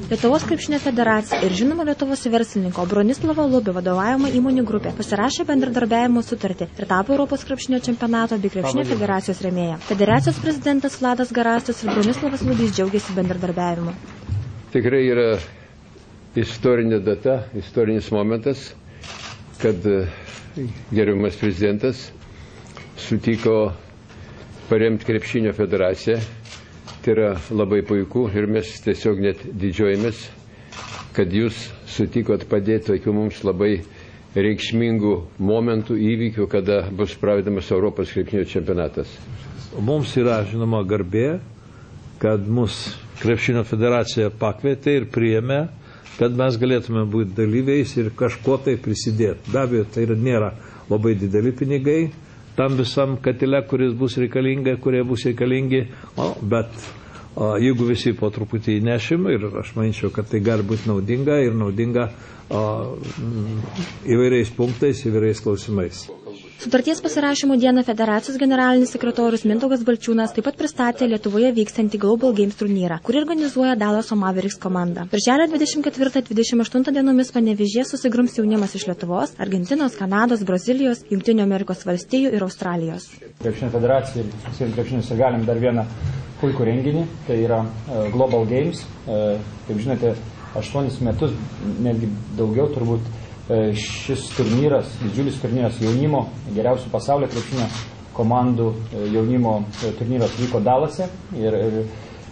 Lietuvos krepšinio federacija ir žinoma Lietuvos verslininko Bronislavo Lubio vadovaujama įmonių grupė pasirašė bendradarbiavimo sutartį ir tapo Europos krepšinio čempionato bei krepšinio federacijos rėmėja. Federacijos prezidentas Vladas Garastas ir Bronislavas Lubis džiaugiasi bendradarbiavimu. Tikrai yra istorinė data, istorinis momentas, kad gerbiamas prezidentas sutiko paremti krepšinio federaciją. Tai yra labai puiku ir mes tiesiog net didžiuojamės, kad jūs sutikot padėti tokių mums labai reikšmingų momentų, įvykių, kada bus pravedamas Europos krepšinio čempionatas. Mums yra, žinoma, garbė, kad mus krepšinio federacija pakvietė ir priėmė, kad mes galėtume būti dalyviais ir kažko tai prisidėti. Be abejo, tai nėra labai dideli pinigai tam visam katile, kurie bus reikalingi, bet jeigu visi po truputį įnešim, ir aš manyčiau, kad tai gali būti naudinga ir naudinga įvairiais punktais, įvairiais klausimais. Sutarties pasirašymo dieną federacijos generalinis sekretorius Mindaugas Balčiūnas taip pat pristatė Lietuvoje vykstantį Global Games turnyrą, kurį organizuoja Dallaso Mavericks komanda. Birželio 24-28 dienomis Panevėžyje susigrums jaunimas iš Lietuvos, Argentinos, Kanados, Brazilijos, Jungtinių Amerikos valstijų ir Australijos. Krepšinio federacija ir susijęs krepšinis ir galim dar vieną puikų renginį, tai yra Global Games. Kaip žinote, 8 metus, netgi daugiau turbūt, šis turnyras, didžiulis turnyras jaunimo, geriausių pasaulio krepšinio komandų jaunimo turnyras vyko Dallase ir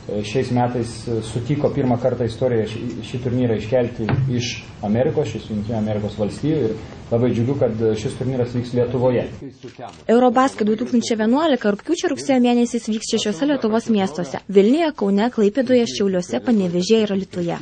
šiais metais sutiko pirmą kartą istorijoje šį turnyrą iškelti iš Amerikos, iš Jungtinių Amerikos valstijų ir labai džiugiu, kad šis turnyras vyks Lietuvoje. Eurobasket 2011 rugpjūčio-rugsėjo mėnesiais vyks 6 Lietuvos miestuose – Vilniuje, Kaune, Klaipėdoje, Šiauliuose, Panevėžyje ir Alytuje.